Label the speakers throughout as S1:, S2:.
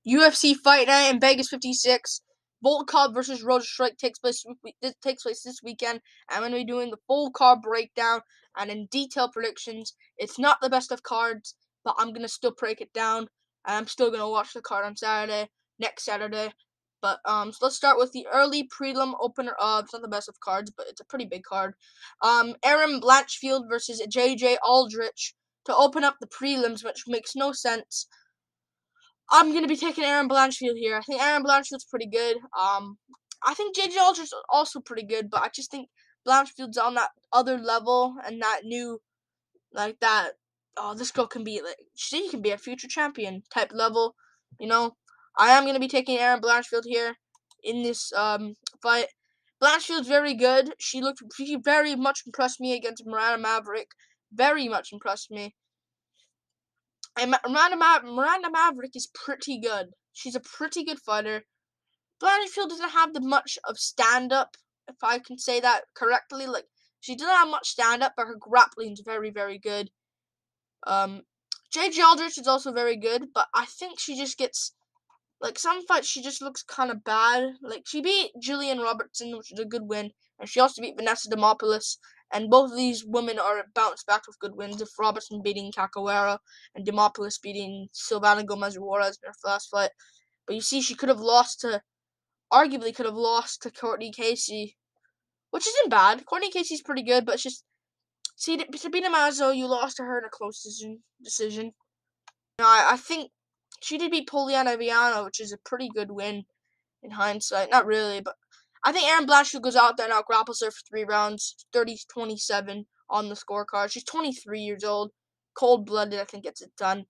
S1: UFC Fight Night in Vegas 56. Volkov versus Rozenstruik takes place this weekend. I'm going to be doing the full card breakdown and in detail predictions. It's not the best of cards, but I'm going to still break it down. And I'm still going to watch the card on next Saturday. But so let's start with the early prelim opener of, it's not the best of cards, but it's a pretty big card. Erin Blanchfield versus JJ Aldrich to open up the prelims, which makes no sense. I'm going to be taking Erin Blanchfield here. I think Erin Blanchfield's pretty good. I think JJ Aldrich's also pretty good, but I just think Blanchfield's on that other level and that new, like that, this girl can be, like, she can be a future champion type level, you know. I am going to be taking Erin Blanchfield here in this fight. Blanchfield's very good. She very much impressed me against Miranda Maverick. Very much impressed me. And Miranda Maverick is pretty good. She's a pretty good fighter. Blanchfield doesn't have much of stand-up, if I can say that correctly. Like, she doesn't have much stand-up, but her grappling is very, very good. JJ Aldrich is also very good, but I think she just gets, like, some fights she just looks kind of bad. Like, she beat Jillian Robertson, which is a good win, and she also beat Vanessa Demopoulos. And both of these women are bounced back with good wins, of Robertson beating Cachoeira and Demopoulos beating Silvana Gomez-Juarez in her last fight. But you see, she arguably could have lost to Courtney Casey, which isn't bad. Courtney Casey's pretty good, but it's just, see, Sabina Mazo, you lost to her in a close decision. I think she did beat Poliana Viana, which is a pretty good win in hindsight. Not really, but I think Erin Blanchfield goes out there and outgrapples her for 3 rounds, 30-27 on the scorecard. She's 23 years old, cold-blooded, I think gets it done.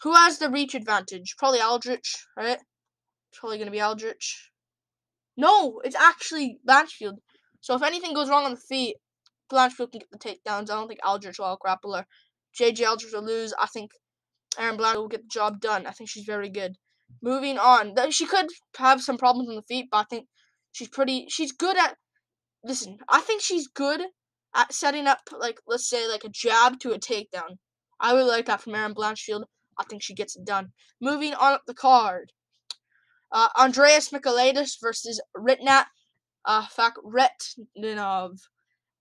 S1: Who has the reach advantage? Probably Aldrich, right? It's probably going to be Aldrich. No, it's actually Blanchfield. So if anything goes wrong on the feet, Blanchfield can get the takedowns. I don't think Aldrich will outgrapple her. JJ Aldrich will lose. I think Erin Blanchfield will get the job done. I think she's very good. Moving on. She could have some problems on the feet, but I think she's good at, listen, I think she's good at setting up, like, let's say, like a jab to a takedown. I really like that from Erin Blanchfield. I think she gets it done. Moving on up the card. Andreas Michailidis versus Ritnat Fakhretdinov.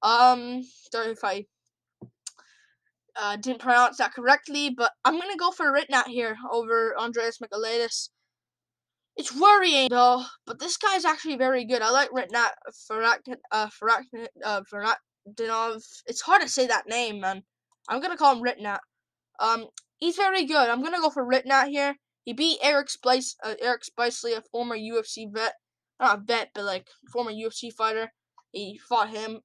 S1: Sorry if I didn't pronounce that correctly, but I'm gonna go for Ritnat here over Andreas Michailidis. It's worrying though, but this guy's actually very good. I like Ritnat Fakhretdinov. It's hard to say that name, man. I'm gonna call him Ritnat. He's very good. I'm gonna go for Ritnat here. He beat Eric Spicely, a former UFC vet. Not a vet, but like former UFC fighter. He fought him.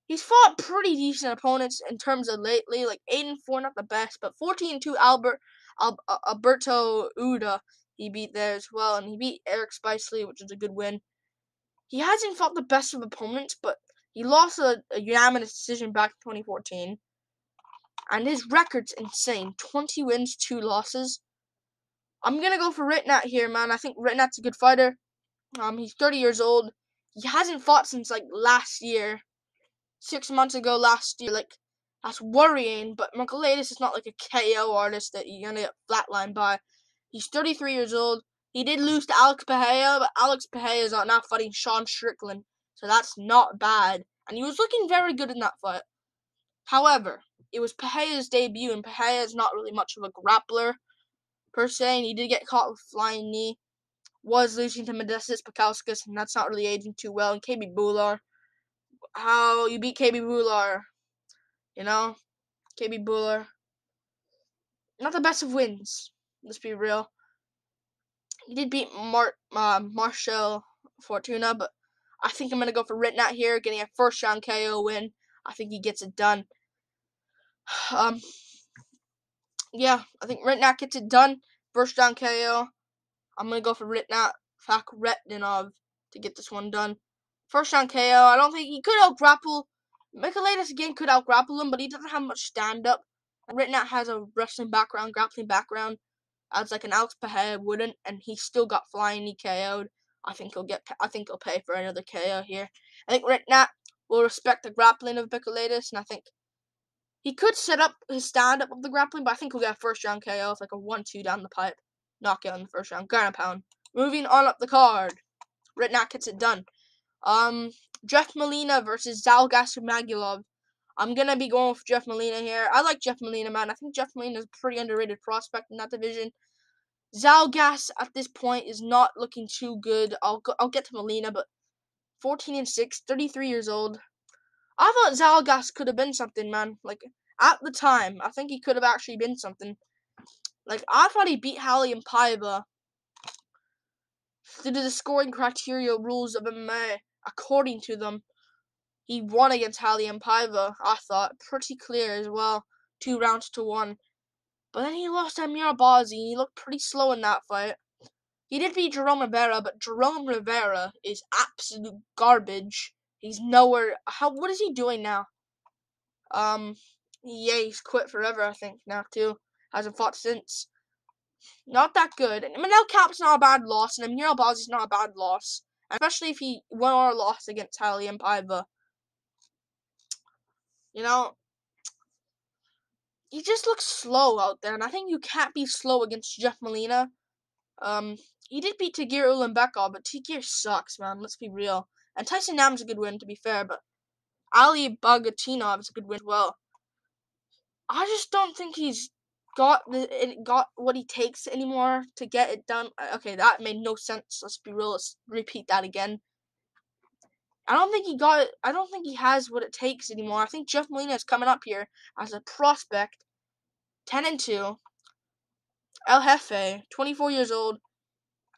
S1: He's fought pretty decent opponents in terms of lately, like 8-4, not the best, but 14-2 Alberto Uda he beat there as well, and he beat Eric Spicely, which is a good win. He hasn't fought the best of opponents, but he lost a unanimous decision back in 2014, and his record's insane: 20 wins, 2 losses. I'm gonna go for Ritnat here, man. I think Ritnat's a good fighter. He's 30 years old. He hasn't fought since like last year. 6 months ago last year, like, that's worrying, but Michailidis is not like a KO artist that you're gonna get flatlined by. He's 33 years old. He did lose to Alex Pereira, but Alex Pereira is now fighting Sean Strickland, so that's not bad. And he was looking very good in that fight. However, it was Pereira's debut, and Pereira is not really much of a grappler, per se, and he did get caught with flying knee. Was losing to Modestas Bukauskas, and that's not really aging too well. And KB Bular. How you beat KB Bular, you know? KB Bular. Not the best of wins, let's be real. He did beat Marshall Fortuna, but I think I'm going to go for Ritnat here, getting a first round KO win. I think he gets it done. Yeah, I think Ritnat gets it done. First round KO. I'm going to go for Ritnat Fakhretdinov to get this one done. First round KO. I don't think he could out-grapple. Michailidis again could out-grapple him, but he doesn't have much stand-up. Ritnat has a wrestling background, grappling background, as like an Alex Pereira wouldn't, and he still got flying knee KO'd. I think he'll pay for another KO here. I think Ritnat will respect the grappling of Michailidis, and I think he could set up his stand-up of the grappling, but I think he'll get a first round KO with like a 1-2 down the pipe. knockout in the first round. Ground and pound. Moving on up the card. Ritnak gets it done. Jeff Molina versus Zhalgas Magulov. I'm gonna be going with Jeff Molina here. I like Jeff Molina, man. I think Jeff Molina is a pretty underrated prospect in that division. Zhalgas at this point is not looking too good. I'll get to Molina, but 14-6, 33 years old. I thought Zhalgas could have been something, man. Like, at the time, I think he could have actually been something. Like, I thought he beat Raulian Paiva due to the scoring criteria rules of MMA. According to them, he won against Raulian Paiva, I thought. Pretty clear as well. 2 rounds to 1. But then he lost to Amir Albazi, and he looked pretty slow in that fight. He did beat Jerome Rivera, but Jerome Rivera is absolute garbage. He's nowhere. What is he doing now? Yeah, he's quit forever, I think, now, too. Hasn't fought since. Not that good. And Manel Kap's not a bad loss, and Amir Albazi's not a bad loss. Especially if he won or lost against Raulian Paiva. You know, he just looks slow out there, and I think you can't be slow against Jeff Molina. He did beat Tagir Ulanbekov, but Tagir sucks, man. Let's be real. And Tyson Nam's a good win, to be fair, but Ali Bagatinov is a good win as well. I just don't think he's got what he takes anymore to get it done. Okay, that made no sense. Let's be real. Let's repeat that again. I don't think he has what it takes anymore. I think Jeff Molina is coming up here as a prospect. 10-2. El Jefe, 24 years old.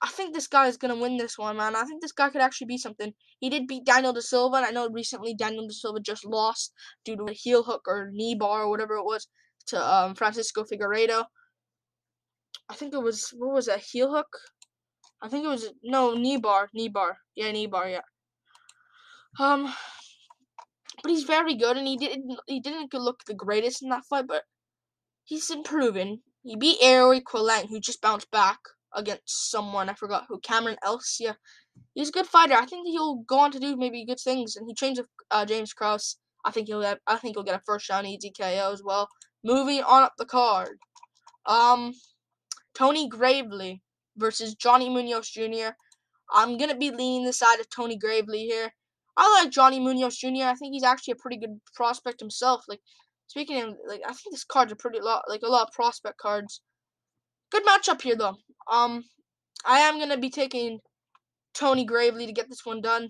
S1: I think this guy is going to win this one, man. I think this guy could actually be something. He did beat Daniel Da Silva, and I know recently Daniel Da Silva just lost due to a heel hook or knee bar or whatever it was to Francisco Figueiredo. I think it was, what was that, heel hook? I think it was, no, knee bar. Yeah, knee bar, yeah. But he's very good, and he didn't look the greatest in that fight, but he's improving. He beat Aori Quillang, who just bounced back against someone, I forgot who, Cameron Else, yeah. He's a good fighter. I think he'll go on to do maybe good things, and he trains with James Krause. I think he'll get a first round easy KO as well. Moving on up the card, Tony Gravely versus Johnny Munoz Jr. I'm gonna be leaning the side of Tony Gravely here. I like Johnny Munoz Jr. I think he's actually a pretty good prospect himself. Like, speaking of, like, I think this card's a lot of prospect cards. Good matchup here though. I am gonna be taking Tony Gravely to get this one done.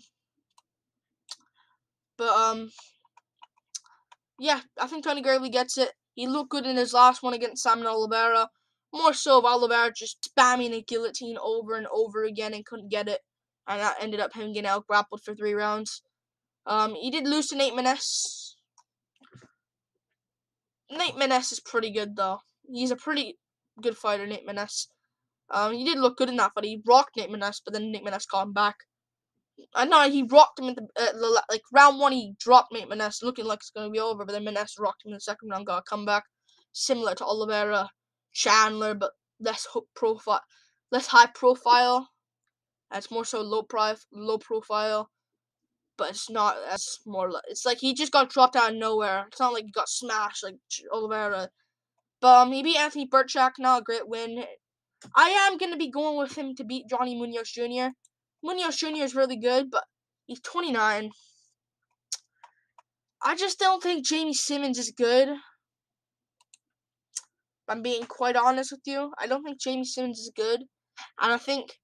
S1: But yeah, I think Tony Gravely gets it. He looked good in his last one against Samuel Oliveira. More so of Oliveira just spamming a guillotine over and over again and couldn't get it. And that ended up him getting out-grappled for 3 rounds. He did lose to Nate Maness. Nate Maness is pretty good, though. He's a pretty good fighter, Nate Maness. He did look good in that fight. He rocked Nate Maness, but then Nate Maness caught him back. I know he rocked him in the round 1. He dropped Nate Maness, looking like it's gonna be over, but then Maness rocked him in the second round, got a comeback, similar to Oliveira, Chandler, but less high profile. It's more so low profile, but it's not as more. It's like he just got dropped out of nowhere. It's not like he got smashed like Oliveira. But he beat Anthony Burchak, not a great win. I am gonna be going with him to beat Johnny Munoz Jr. Munoz Jr. is really good, but he's 29. I just don't think Jamie Simmons is good. If I'm being quite honest with you. I don't think Jamie Simmons is good. And I think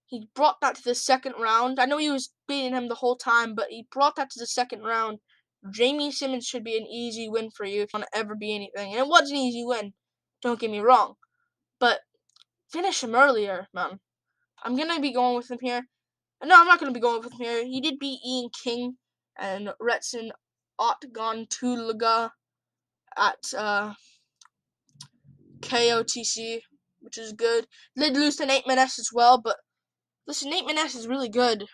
S1: he brought that to the second round. I know he was beating him the whole time, but he brought that to the second round. Jamie Simmons should be an easy win for you if you want to ever be anything. And it was an easy win. Don't get me wrong. But finish him earlier, man. I'm going to be going with him here. No, I'm not going to be going with him here. He did beat Ian King and Retson Otgon-Tulaga at KOTC, which is good. Did lose to Nate Maness as well, but listen, Nate Maness is really good.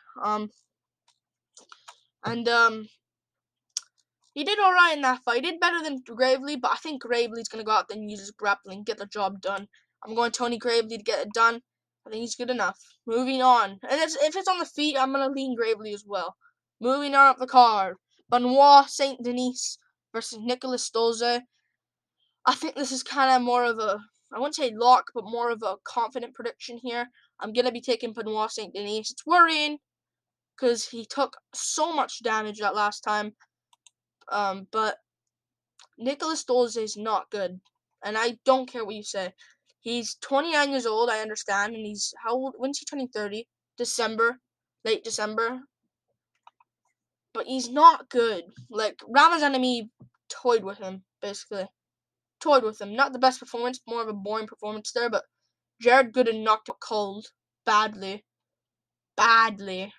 S1: He did alright in that fight. He did better than Gravely, but I think Gravely's going to go out there and use his grappling, get the job done. I'm going Tony Gravely to get it done. I think he's good enough. Moving on. And if it's on the feet, I'm going to lean Gravely as well. Moving on up the card. Benoit Saint Denis versus Nicholas Stolze. I think this is kind of more of a I wouldn't say lock, but more of a confident prediction here. I'm going to be taking Benoit St. Denis. It's worrying because he took so much damage that last time. But Nicholas Stolze is not good. And I don't care what you say. He's 29 years old, I understand. And he's, how old? When's he turning 30? December. Late December. But he's not good. Like, Ramazanami toyed with him, basically. Toyed with him. Not the best performance, more of a boring performance there, but Jared Gooden knocked out cold. Badly. Badly.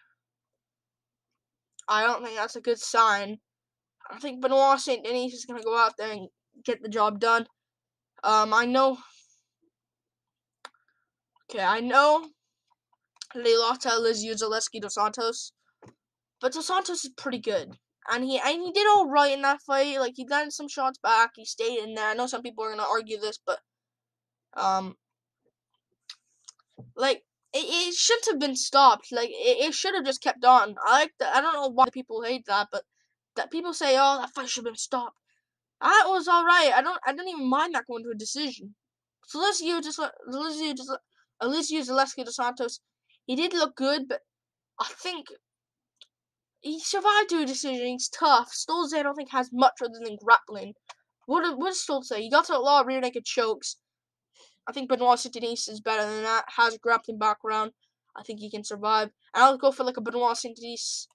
S1: I don't think that's a good sign. I think Benoit St. Denis is going to go out there and get the job done. I know they lost to Elizeu Zaleski dos Santos, but Dos Santos is pretty good. And he did all right in that fight. Like, he landed some shots back. He stayed in there. I know some people are going to argue this, but like, it shouldn't have been stopped. Like, it should have just kept on. I like that. I don't know why the people hate that, but that people say, oh, that fight should have been stopped. That was alright. I don't even mind that going to a decision. So Elizeu Zaleski dos Santos, he did look good, but I think he survived to a decision. He's tough. Stolze, I don't think, has much other than grappling. What does Stolze say? He got to a lot of rear naked chokes. I think Benoit St. Denis is better than that. Has a grappling background. I think he can survive. And I'll go for like a Benoit St. Denis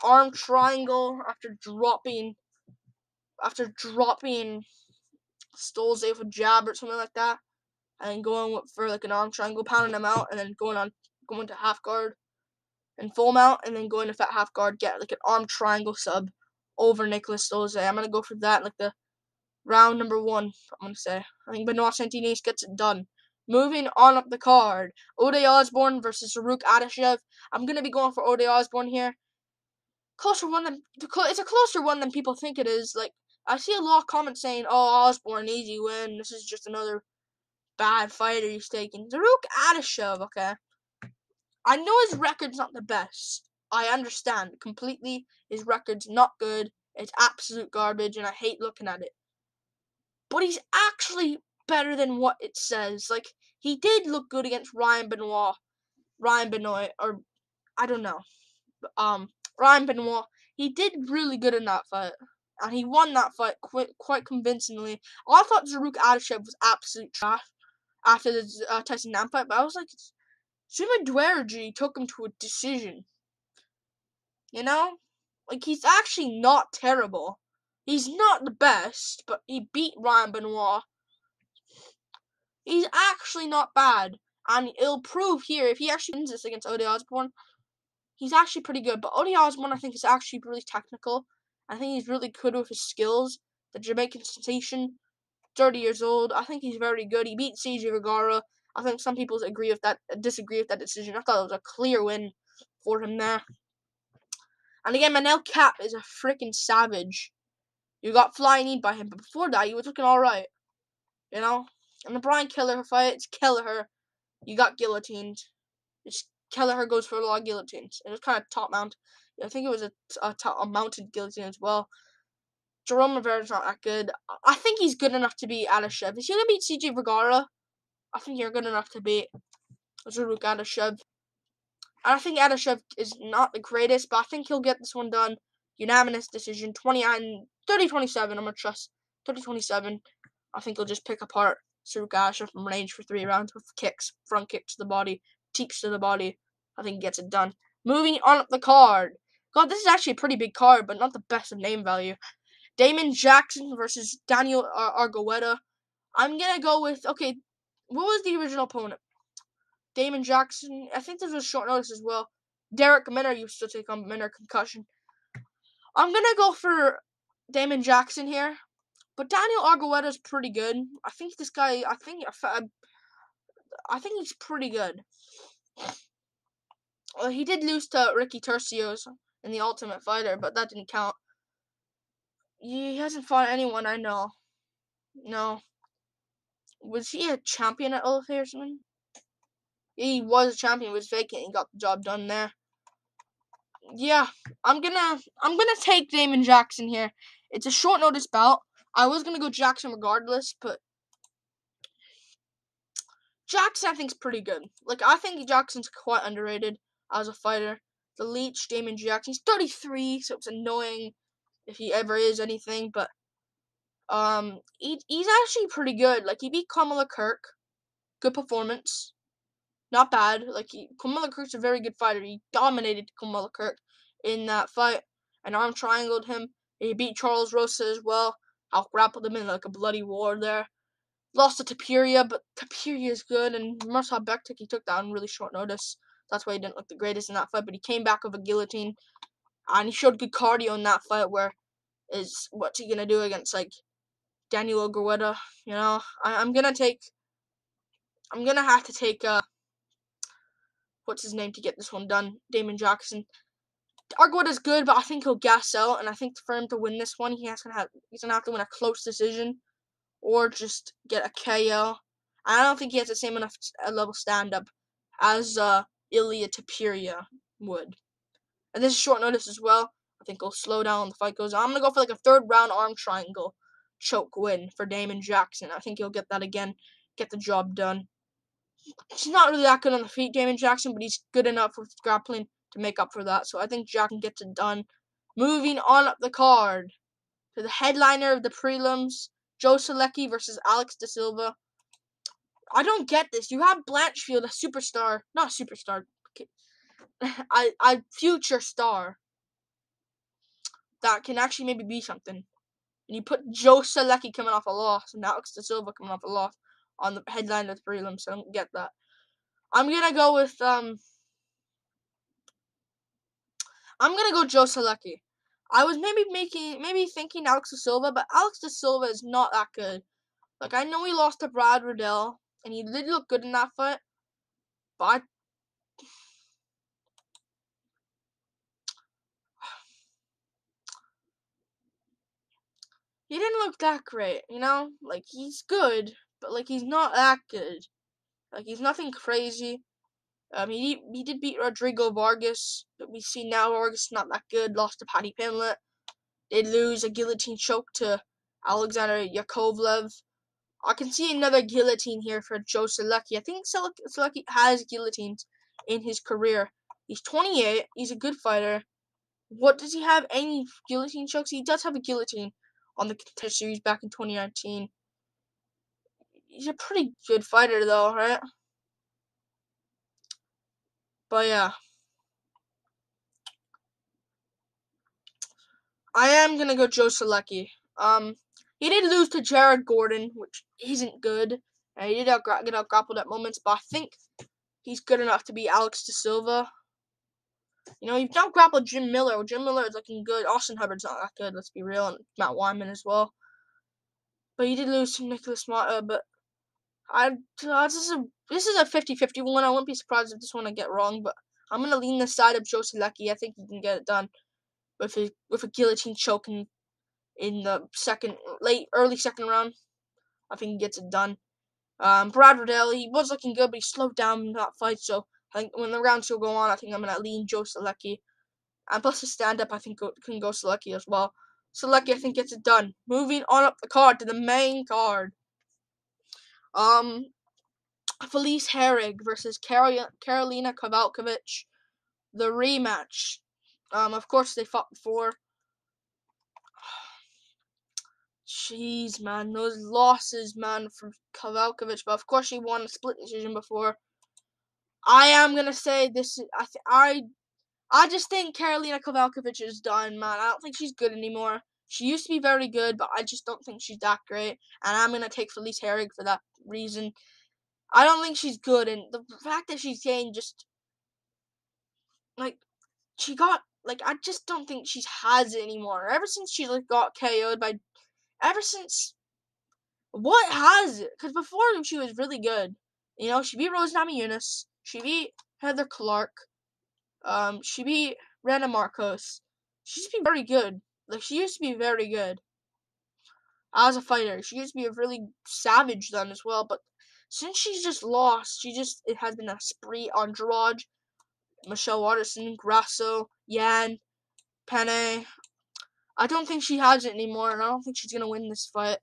S1: arm triangle after dropping Stolze with a jab or something like that, and then going for like an arm triangle, pounding him out, and then going to half guard and full mount, and then going to that half guard, get like an arm triangle sub over Nicholas Stolze. I'm gonna go for that, like the round number 1. I'm gonna say I think Benoit St. Denis gets it done. Moving on up the card, Ode Osbourne versus Zaruk Adashev. I'm gonna be going for Ode Osbourne here. It's a closer one than people think it is. Like, I see a lot of comments saying, "Oh, Osbourne, easy win. This is just another bad fighter he's taking." Zaruk Adashev, okay. I know his record's not the best. I understand completely. His record's not good. It's absolute garbage, and I hate looking at it. But he's actually better than what it says. Like, he did look good against Ryan Benoit, or I don't know. Ryan Benoit. He did really good in that fight. And he won that fight quite convincingly. I thought Zaruk Adashev was absolute trash after the Tyson Nam fight, but I was like, Suma Dwergy took him to a decision. You know? Like, he's actually not terrible. He's not the best, but he beat Ryan Benoit. He's actually not bad. And it'll prove here, if he actually wins this against Ode Osbourne, he's actually pretty good. But Ode Osbourne, I think, is actually really technical. I think he's really good with his skills. The Jamaican sensation, 30 years old. I think he's very good. He beat CJ Vergara. I think some people disagree with that decision. I thought it was a clear win for him there. And again, Manel Kape is a freaking savage. You got flying knee by him, but before that, he was looking alright. You know? And the Brian Kelleher fight, it's Kelleher. You got guillotined. Kelleher goes for a lot of guillotines. It was kind of top mount. I think it was a mounted guillotine as well. Jerome Rivera's not that good. I think he's good enough to beat Adashev. If you're going to beat CJ Vergara, I think you're good enough to beat Zaruk Adashev. And I think Adashev is not the greatest, but I think he'll get this one done. Unanimous decision, 30-27. I'm going to trust 30-27. I think he'll just pick apart Zaruk Adashev from range for 3 rounds with kicks, front kick to the body, teeps to the body. I think he gets it done. Moving on up the card. God, this is actually a pretty big card, but not the best of name value. Damon Jackson versus Daniel Argueta. I'm going to go with, okay, what was the original opponent? Damon Jackson. I think this was short notice as well. Derek Minner used to take on Minner concussion. I'm going to go for Damon Jackson here. But Daniel Argueta is pretty good. I think this guy, I think he's pretty good. Well, he did lose to Ricky Tercios in the Ultimate Fighter, but that didn't count. He hasn't fought anyone I know. No. Was he a champion at LFA or something? He was a champion, was vacant, and got the job done there. Yeah, I'm gonna take Damon Jackson here. It's a short notice bout. I was gonna go Jackson regardless, but Jackson, I think, is pretty good. Like, I think Jackson's quite underrated as a fighter. The Leech, Damon Jackson, he's 33, so it's annoying if he ever is anything, but he's actually pretty good. Like, he beat Kamala Kirk. Good performance. Not bad. Like, Kamala Kirk's a very good fighter. He dominated Kamala Kirk in that fight and arm triangled him. He beat Charles Rosa as well. Out-grappled him in like a bloody war there. Lost to Topuria, but Topuria is good, and Mirsad Bektic, he took that on really short notice. That's why he didn't look the greatest in that fight, but he came back with a guillotine, and he showed good cardio in that fight, what's he gonna do against, like, Daniel Argueta, you know? I'm gonna have to take, what's his name to get this one done? Damon Jackson. Argueta's good, but I think he'll gas out, and I think for him to win this one, he's gonna have to win a close decision, or just get a KO. I don't think he has the same enough level stand-up as Ilia Topuria would. And this is short notice as well. I think he'll slow down when the fight goes on. I'm going to go for like a third-round arm triangle choke win for Damon Jackson. I think he'll get that again, get the job done. He's not really that good on the feet, Damon Jackson, but he's good enough with grappling to make up for that. So I think Jackson gets it done. Moving on up the card to the headliner of the prelims, Joe Solecki versus Alex De Silva. I don't get this. You have Blanchfield, a superstar, not superstar, I future star that can actually maybe be something. And you put Joe Solecki coming off a loss and Alex De Silva coming off a loss on the headline of the prelims. So I don't get that. I'm gonna go with I'm gonna go Joe Solecki. I was maybe thinking Alex De Silva, but Alex De Silva is not that good. Like, I know he lost to Brad Riddell, and he did look good in that fight, but he didn't look that great, you know? Like, he's good, but, like, he's not that good. Like, he's nothing crazy. He did beat Rodrigo Vargas, but we see now Vargas not that good. Lost to Paddy Pimblett. Did lose a guillotine choke to Alexander Yakovlev. I can see another guillotine here for Joe Solecki. I think Solecki has guillotines in his career. He's 28. He's a good fighter. What does he have? Any guillotine chokes? He does have a guillotine on the Contender Series back in 2019. He's a pretty good fighter, though, right? But yeah, I am gonna go Joe Solecki. He did lose to Jared Gordon, which isn't good. And he did get out grappled at moments, but I think he's good enough to beat Alex De Silva. You know, you've now grappled Jim Miller. Jim Miller is looking good. Austin Hubbard's not that good, let's be real, and Matt Wyman as well. But he did lose to Nicholas Mata, but this is a 50-50 one. I wouldn't be surprised if this one I get wrong, but I'm gonna lean the side of Joe Solecki. I think he can get it done with a guillotine choke in the early second round. I think he gets it done. Brad Riddell, he was looking good, but he slowed down in that fight. So I think when the rounds will go on, I think I'm gonna lean Joe Solecki. And plus the stand-up, I think can go Solecki as well. Solecki, I think, gets it done. Moving on up the card to the main card. Felice Herrig versus Karolina Kowalkiewicz. The rematch. Of course, they fought before. Jeez, man. Those losses, man, from Kowalkiewicz. But of course, she won a split decision before. I am going to say this. I just think Karolina Kowalkiewicz is done, man. I don't think she's good anymore. She used to be very good, but I just don't think she's that great. And I'm going to take Felice Herrig for that reason. I don't think she's good, and the fact that she's getting just, like, I just don't think she has it anymore. Ever since she, like, got KO'd what has it? Because before, she was really good. You know, she beat Rose Namajunas, she beat Heather Clark, she beat Randa Marcos. She used to be very good. Like, she used to be very good as a fighter. She used to be a really savage then as well, but since she's just lost, it has been a spree. Andrade, Michelle Waterson, Grasso, Yan, Penne. I don't think she has it anymore, and I don't think she's gonna win this fight.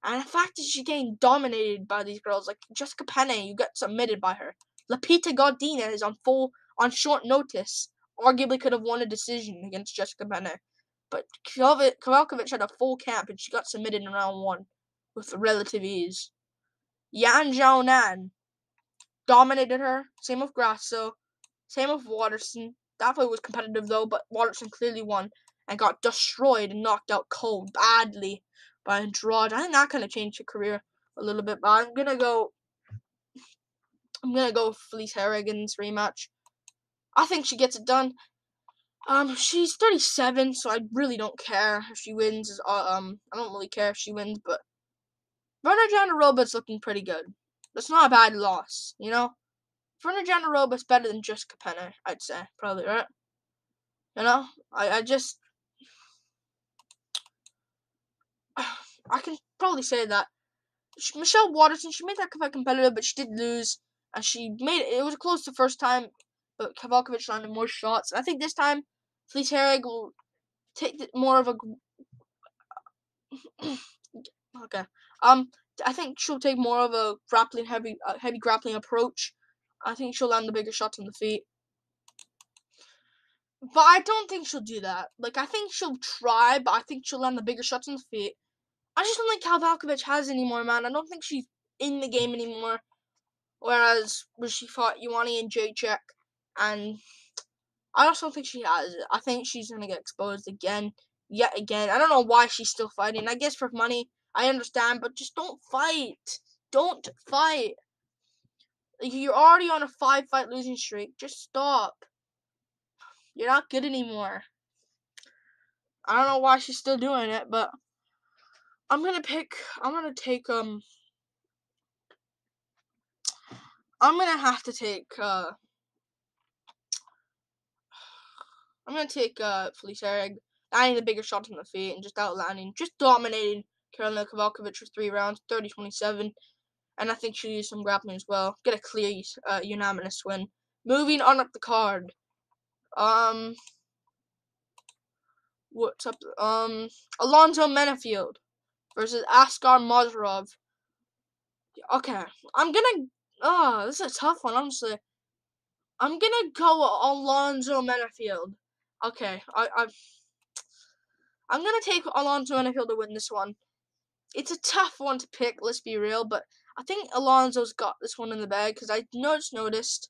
S1: And the fact that she's getting dominated by these girls, like Jessica Penne, you get submitted by her. Lapita Gardina is on short notice. Arguably could have won a decision against Jessica Penne. But Kowalkiewicz had a full camp and she got submitted in round 1 with relative ease. Yan Xiaonan dominated her. Same with Grasso. Same with Waterson. That fight was competitive though, but Waterson clearly won and got destroyed and knocked out cold badly by Andrade. I think that kind of changed her career a little bit, but I'm gonna go with Felice Herrig in this rematch. I think she gets it done. She's 37, so I really don't care if she wins. I don't really care if she wins, but Virna Jandiroba's looking pretty good. That's not a bad loss, you know? Virna Jandiroba's better than Jessica Penne, I'd say, probably, right? You know? I can probably say that. Michelle Waterson, she made that fight competitive, but she did lose, and it was close the first time, but Kowalkiewicz landed more shots. And I think this time, Felice Herrig will take more of a okay. I think she'll take more of a heavy grappling approach. I think she'll land the bigger shots on the feet. But I don't think she'll do that. Like, I think she'll try, but I think she'll land the bigger shots on the feet. I just don't think Kowalkiewicz has anymore, man. I don't think she's in the game anymore. Whereas when she fought Ioane and Jacek, and I also don't think she has it. I think she's gonna get exposed yet again. I don't know why she's still fighting. I guess for money, I understand, but just don't fight. Don't fight. Like, you're already on a 5-fight losing streak. Just stop. You're not good anymore. I don't know why she's still doing it, but I'm gonna take Felice Herrig, landing the bigger shots on the feet and just dominating Karolina Kowalkiewicz for 3 rounds, 30-27. And I think she'll use some grappling as well. Get a clear unanimous win. Moving on up the card. What's up? Alonzo Menifield versus Askar Mozharov. Okay, this is a tough one, honestly. I'm gonna go Alonzo Menifield. Okay, I'm gonna take Alonzo Menifield to win this one. It's a tough one to pick, let's be real, but I think Alonzo's got this one in the bag because I noticed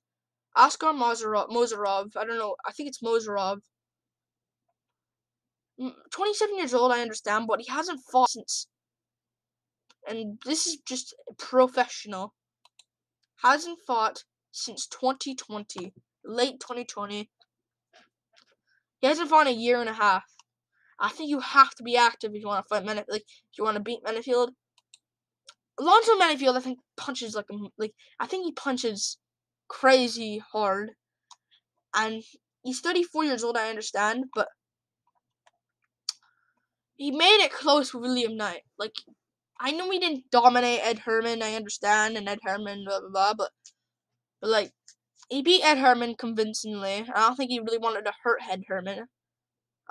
S1: Askar Mozharov. I don't know. I think it's Mozharov. 27 years old, I understand, but he hasn't fought since. And this is just professional. Hasn't fought since 2020, late 2020. He hasn't fought in a year and a half. I think you have to be active if you want to fight Menifield. Like, if you want to beat Menifield. Alonzo Menifield, I think, punches I think he punches crazy hard. And he's 34 years old, I understand, but he made it close with William Knight. Like, I know he didn't dominate Ed Herman, I understand, and Ed Herman, blah, blah, blah, but like, he beat Ed Herman convincingly. I don't think he really wanted to hurt Ed Herman,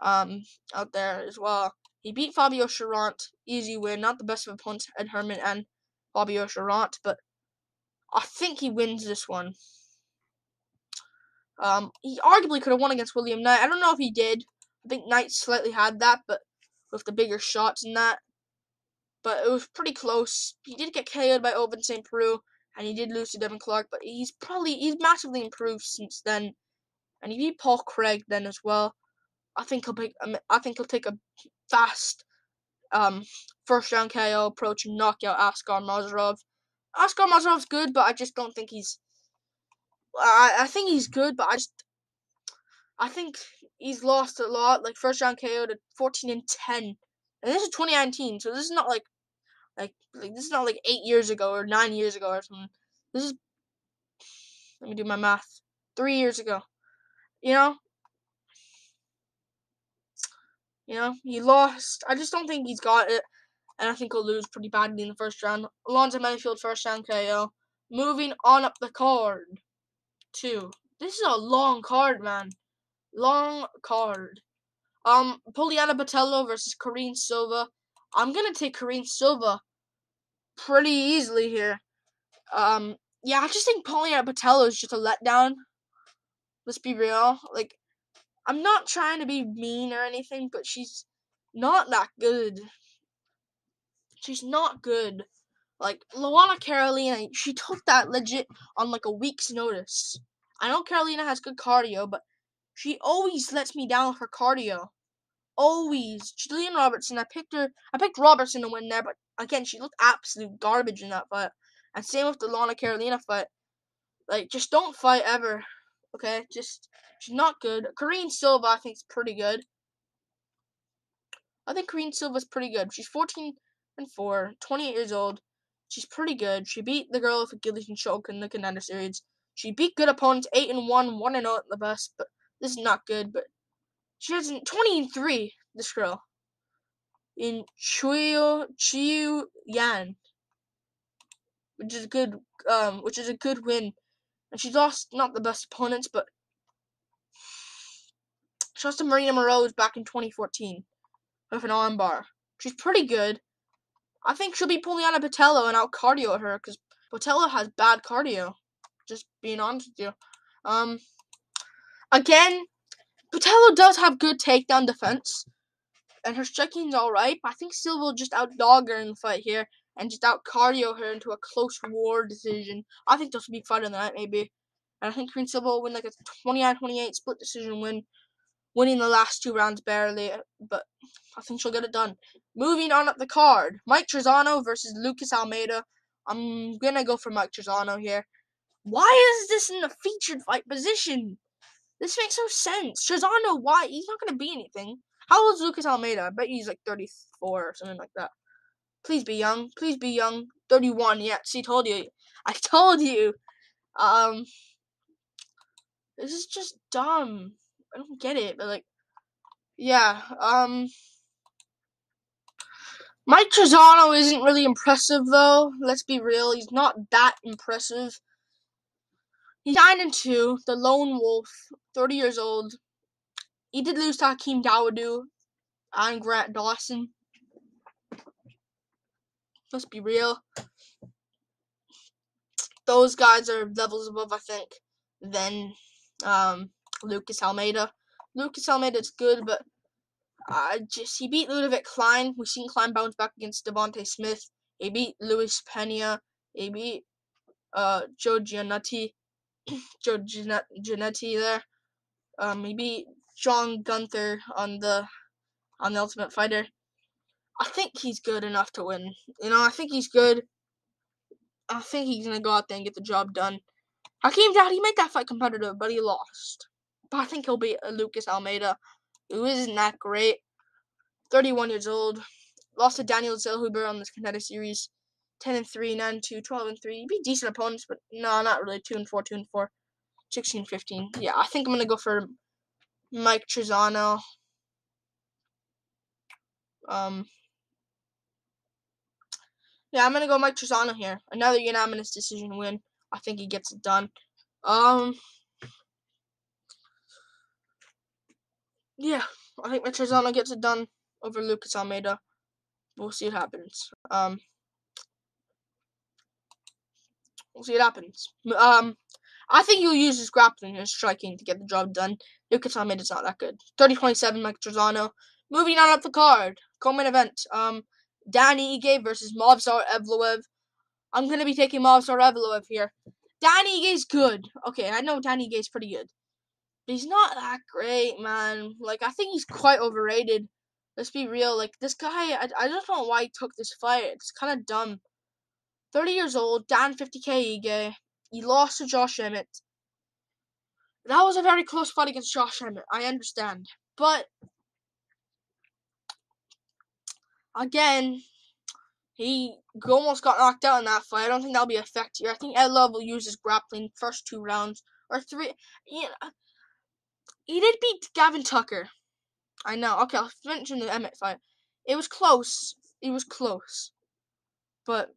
S1: out there as well. He beat Fabio Cherant, easy win, not the best of opponents, Ed Herman and Fabio Cherant, but I think he wins this one. He arguably could have won against William Knight. I don't know if he did. I think Knight slightly had that, but with the bigger shots and that. But it was pretty close. He did get KO'd by Ovince St. Preux, and he did lose to Devin Clark, but he's massively improved since then. And he beat Paul Craig then as well. I think he'll take a fast first round KO approach and knock out Askar Mozharov. Askar Mozarov's good, but I just don't think he's. I think he's good, but I think he's lost a lot. Like, first round KO to 14-10, and this is 2019, so this is not like this is not like 8 years ago or 9 years ago or something. This is, let me do my math, 3 years ago. You know, he lost. I just don't think he's got it, and I think he'll lose pretty badly in the first round. Alonzo Menifield, first round KO. Moving on up the card. This is a long card, man. Long card. Poliana Botelho versus Karine Silva. I'm gonna take Karine Silva pretty easily here. Yeah, I just think Poliana Patello is just a letdown. Let's be real. Like, I'm not trying to be mean or anything, but she's not that good. She's not good. Like, Luana Carolina, she took that legit on like a week's notice. I know Carolina has good cardio, but she always lets me down with her cardio. Always. Jillian Robertson, I picked Robertson to win there, but again, she looked absolute garbage in that fight. And same with the Luana Carolina fight. Like, just don't fight ever. Okay? She's not good. Karine Silva, I think, is pretty good. I think Karine Silva's pretty good. She's 14-4, 28 years old. She's pretty good. She beat the girl with a guillotine choke in the contender series. She beat good opponents, 8-1, 1-0 at the best, but this is not good. But she has 20-3, this girl. In Chiu Yan. Which is a good win. And she's lost not the best opponents, but she lost to Marina Moroz back in 2014 with an armbar. She's pretty good. I think she'll be Poliana Patello and out cardio her because Patello has bad cardio. Just being honest with you. Again, Patello does have good takedown defense, and her striking's alright, but I think Silva will just outdog her in the fight here and just out cardio her into a close war decision. I think this will be fight of the night, maybe. And I think Karine Silva will win like a 29-28 split decision win, winning the last 2 rounds barely, but I think she'll get it done. Moving on up the card, Mike Trizano versus Lucas Almeida. I'm gonna go for Mike Trizano here. Why is this in the featured fight position? This makes no sense. Trizano, why? He's not gonna be anything. How old is Lucas Almeida? I bet he's like 34 or something like that. Please be young. Please be young. 31. Yeah, see, told you. I told you. This is just dumb. I don't get it, but like, yeah. Mike Trizano isn't really impressive though. Let's be real. He's not that impressive. He's 9-2. The lone wolf. 30 years old. He did lose to Hakeem Dawodu and Grant Dawson. Let's be real. Those guys are levels above, I think, than Lucas Almeida. Lucas Almeida's good, but he beat Ludovic Klein. We've seen Klein bounce back against Devontae Smith. He beat Luis Pena. He beat Joe Giannetti. There. He beat John Gunther on the Ultimate Fighter. I think he's good enough to win. I think he's good. I think he's gonna go out there and get the job done. Hakeem Dawodu, he made that fight competitive, but he lost. But I think he'll beat Lucas Almeida, who isn't that great. 31 years old. Lost to Daniel Zellhuber on this contender series. 10-3, 9-2, 12-3. He beat decent opponents, but no, not really. 2-4, 2-4. 16-15. Yeah, I think I'm gonna go for Mike Trizano. Yeah, I'm gonna go Mike Trizano here. Another unanimous decision win. I think he gets it done. Yeah, I think Mike Trizano gets it done over Lucas Almeida. We'll see what happens. We'll see what happens. I think he'll use his grappling and his striking to get the job done. Lucas Almeida's not that good. 30-27, Mike Trizano. Moving on up the card. Co-main event. Danny Ige versus Movsar Evloev. I'm going to be taking Movsar Evloev here. Danny Ige's good. Okay, I know Danny Ige's pretty good. But he's not that great, man. Like, I think he's quite overrated. Let's be real. Like, this guy, I just don't know why he took this fight. It's kind of dumb. 30 years old, down 50k Ige. He lost to Josh Emmett. That was a very close fight against Josh Emmett. I understand. But, again, he almost got knocked out in that fight. I don't think that'll be effective. I think Evloev will use his grappling first 2 rounds. Or 3. He did beat Gavin Tucker. I know. Okay, I'll mention the Emmett fight. It was close. But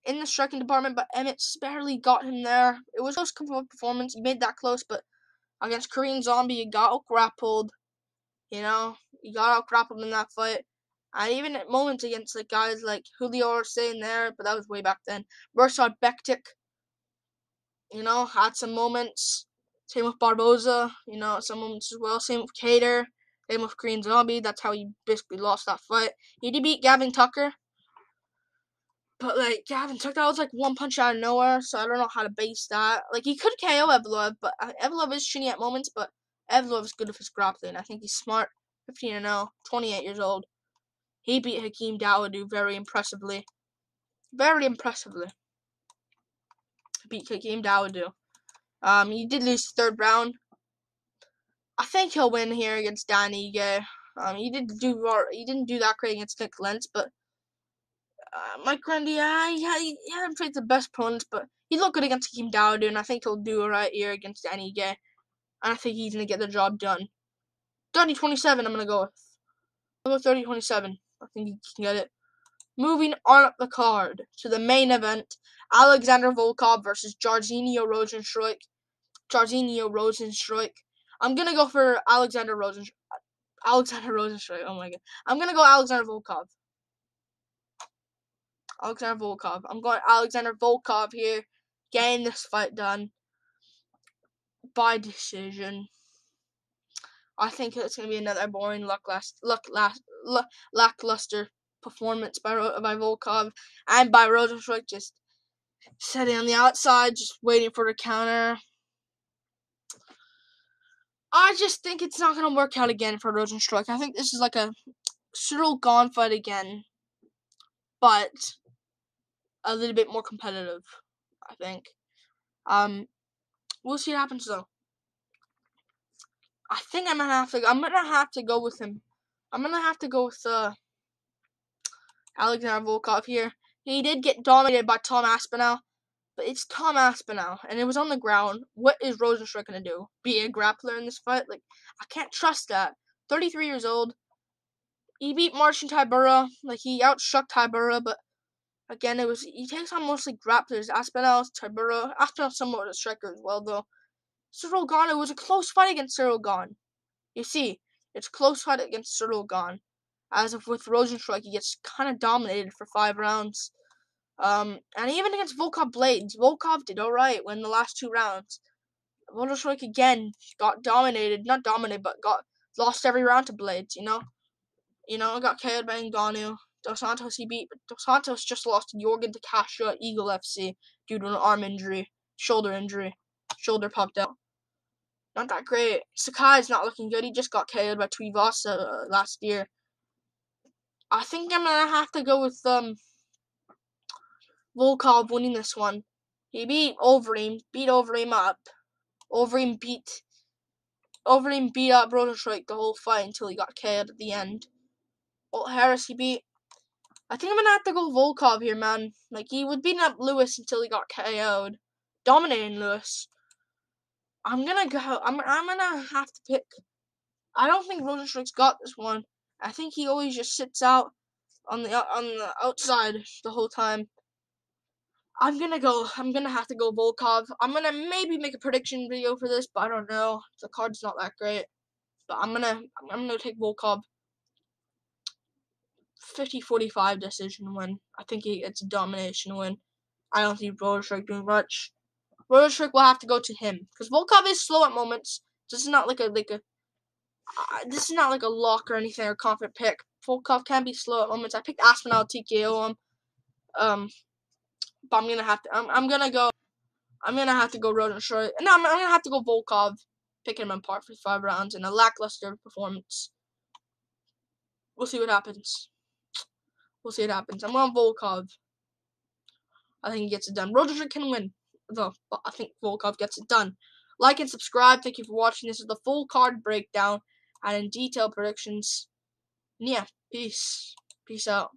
S1: in the striking department, but Emmett barely got him there. It was a close performance. He made that close, but against Korean Zombie, he got out-grappled. He got out-grappled in that fight. And even at moments against like guys like Julio Arce in there, but that was way back then. Mirsad Bektic, had some moments. Same with Barboza, some moments as well. Same with Cater. Same with Korean Zombie. That's how he basically lost that fight. He did beat Gavin Tucker. But, Gavin Tucker, that was, one punch out of nowhere, so I don't know how to base that. He could KO Evloev, but Evloev is shitty at moments, but Evloev is good with his grappling. I think he's smart. 15-0, 28 years old. He beat Hakeem Dawodu very impressively. Very impressively. Beat Hakeem Dawodu. He did lose the third round. I think he'll win here against Dan Ige. He didn't do that great against Nick Lentz, but Mike Grundy, he hadn't played the best opponents, but he looked good against Hakeem Dawodu, and I think he'll do alright here against Dan Ige. And I think he's going to get the job done. 30-27, I'm going to go with. I'll go 30-27. I think he can get it. Moving on up the card to the main event, Alexander Volkov versus Jairzinho Rozenstruik. I'm going to go for Alexander Rozenstruik. Oh my god. I'm going to go Alexander Volkov. I'm going Alexander Volkov here, getting this fight done by decision. I think it's going to be another boring, lackluster performance by Volkov, and by Rozenstruik just sitting on the outside, just waiting for the counter. I just think it's not going to work out again for Rozenstruik. I think this is like a Ciryl Gane fight again, but a little bit more competitive, I think. We'll see what happens though. I think I'm gonna have to go with him. I'm gonna have to go with Alexander Volkov here. He did get dominated by Tom Aspinall, but it's Tom Aspinall, and it was on the ground. What is Rozenstruik gonna do? Be a grappler in this fight? I can't trust that. 33 years old. He beat Marcin Tybura. He outstruck Tybura, but again, he takes on mostly grapplers. Aspinall, Tybura. Aspinall somewhat a striker as well, though. Ciryl Gane, it was a close fight against Ciryl Gane. You see, it's a close fight against Ciryl Gane. As if with Rozenstruik, he gets kind of dominated for 5 rounds. And even against Volkov Blades, Volkov did alright in the last 2 rounds. Rozenstruik again got dominated, not dominated, but lost every round to Blades, got KO'd by Ngannou. Dos Santos he beat, but Dos Santos just lost to Yorgan Takashua at Eagle FC due to an arm injury, shoulder injury. Shoulder popped out. Not that great. Sakai's not looking good. He just got KO'd by Tuivasa last year. I think I'm going to have to go with Volkov winning this one. He beat Overeem up. Overeem beat up Rozenstruik the whole fight until he got KO'd at the end. Walt Harris he beat. I think I'm going to have to go Volkov here, man. He was beating up Lewis until he got KO'd. Dominating Lewis. I'm going to have to pick. I don't think Rozenstruik's got this one. I think he always just sits out on the outside the whole time. I'm gonna have to go Volkov. I'm gonna maybe make a prediction video for this, but I don't know. The card's not that great. But I'm gonna take Volkov. 50-45 decision win. I think it's a domination win. I don't see Rozenstruik doing much. Rozenstruik will have to go to him because Volkov is slow at moments. This is not like a lock or anything or confident pick. Volkov can be slow at moments. I picked Aspinall TKO him. But I'm gonna have to go Rozenstruik. No, I'm gonna have to go Volkov, picking him apart for 5 rounds in a lackluster performance. We'll see what happens. I'm going Volkov. I think he gets it done. Rozenstruik can win, though, but I think Volkov gets it done. Like and subscribe. Thank you for watching. This is the full card breakdown and in detail predictions. And yeah, peace. Peace out.